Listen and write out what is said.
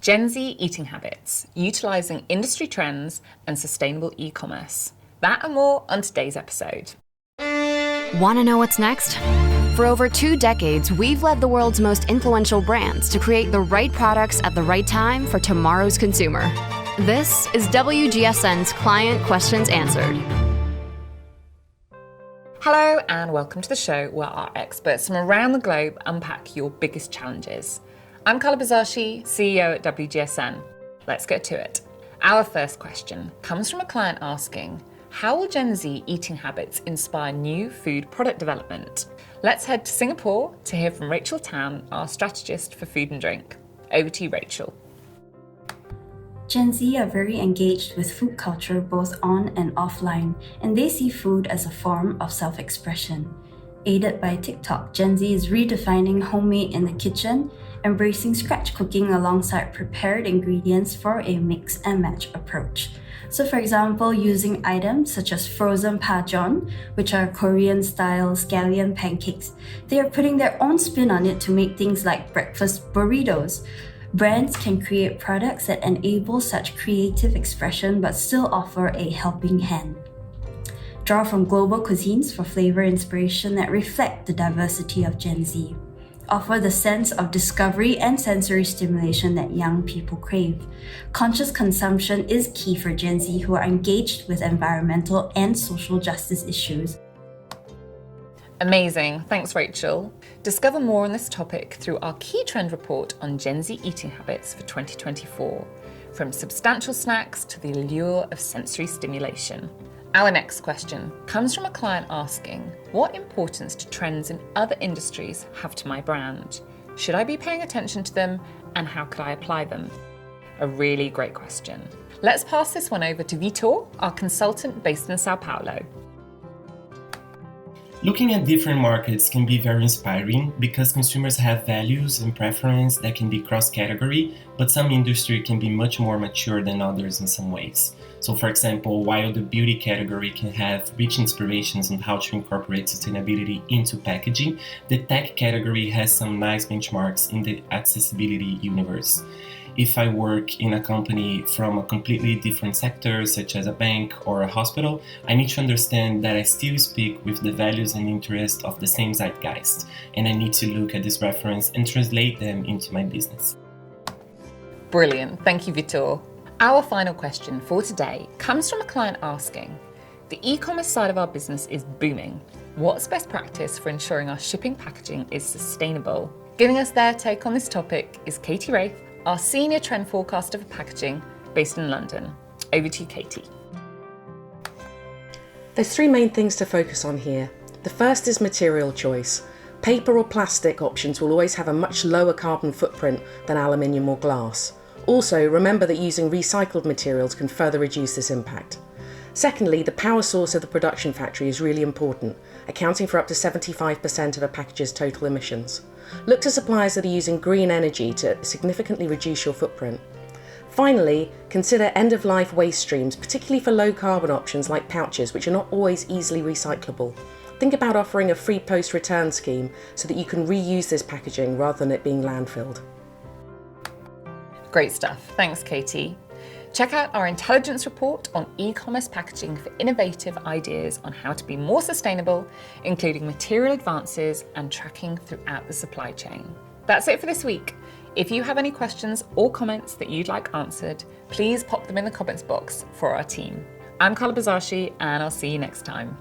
Gen Z eating habits, utilising industry trends and sustainable e-commerce. That and more on today's episode. Want to know what's next? For over 2 decades, we've led the world's most influential brands to create the right products at the right time for tomorrow's consumer. This is WGSN's Client Questions Answered. Hello and welcome to the show where our experts from around the globe unpack your biggest challenges. I'm Carla Bazzashi, CEO at WGSN. Let's get to it. Our first question comes from a client asking, how will Gen Z eating habits inspire new food product development? Let's head to Singapore to hear from Rachel Tan, our strategist for food and drink. Over to you, Rachel. Gen Z are very engaged with food culture both on and offline, and they see food as a form of self-expression. Aided by TikTok, Gen Z is redefining homemade in the kitchen, embracing scratch cooking alongside prepared ingredients for a mix and match approach. So for example, using items such as frozen pajeon, which are Korean-style scallion pancakes, they are putting their own spin on it to make things like breakfast burritos. Brands can create products that enable such creative expression but still offer a helping hand. Draw from global cuisines for flavor inspiration that reflect the diversity of Gen Z. Offer the sense of discovery and sensory stimulation that young people crave. Conscious consumption is key for Gen Z who are engaged with environmental and social justice issues. Amazing, thanks Rachel. Discover more on this topic through our key trend report on Gen Z eating habits for 2024, from substantial snacks to the allure of sensory stimulation. Our next question comes from a client asking, what importance do trends in other industries have to my brand? Should I be paying attention to them and how could I apply them? A really great question. Let's pass this one over to Vitor, our consultant based in Sao Paulo. Looking at different markets can be very inspiring because consumers have values and preferences that can be cross-category, but some industry can be much more mature than others in some ways. So for example, while the beauty category can have rich inspirations on how to incorporate sustainability into packaging, the tech category has some nice benchmarks in the accessibility universe. If I work in a company from a completely different sector, such as a bank or a hospital, I need to understand that I still speak with the values and interests of the same zeitgeist, and I need to look at this reference and translate them into my business. Brilliant, thank you Vitor. Our final question for today comes from a client asking, the e-commerce side of our business is booming. What's best practice for ensuring our shipping packaging is sustainable? Giving us their take on this topic is Katie Wraith, our senior trend forecaster for packaging based in London. Over to you, Katie. There's 3 main things to focus on here. The first is material choice. Paper or plastic options will always have a much lower carbon footprint than aluminium or glass. Also, remember that using recycled materials can further reduce this impact. Secondly, the power source of the production factory is really important, accounting for up to 75% of a package's total emissions. Look to suppliers that are using green energy to significantly reduce your footprint. Finally, consider end-of-life waste streams, particularly for low-carbon options like pouches, which are not always easily recyclable. Think about offering a free post-return scheme so that you can reuse this packaging rather than it being landfilled. Great stuff, thanks Katie. Check out our intelligence report on e-commerce packaging for innovative ideas on how to be more sustainable, including material advances and tracking throughout the supply chain. That's it for this week. If you have any questions or comments that you'd like answered, please pop them in the comments box for our team. I'm Carla Bazzashi and I'll see you next time.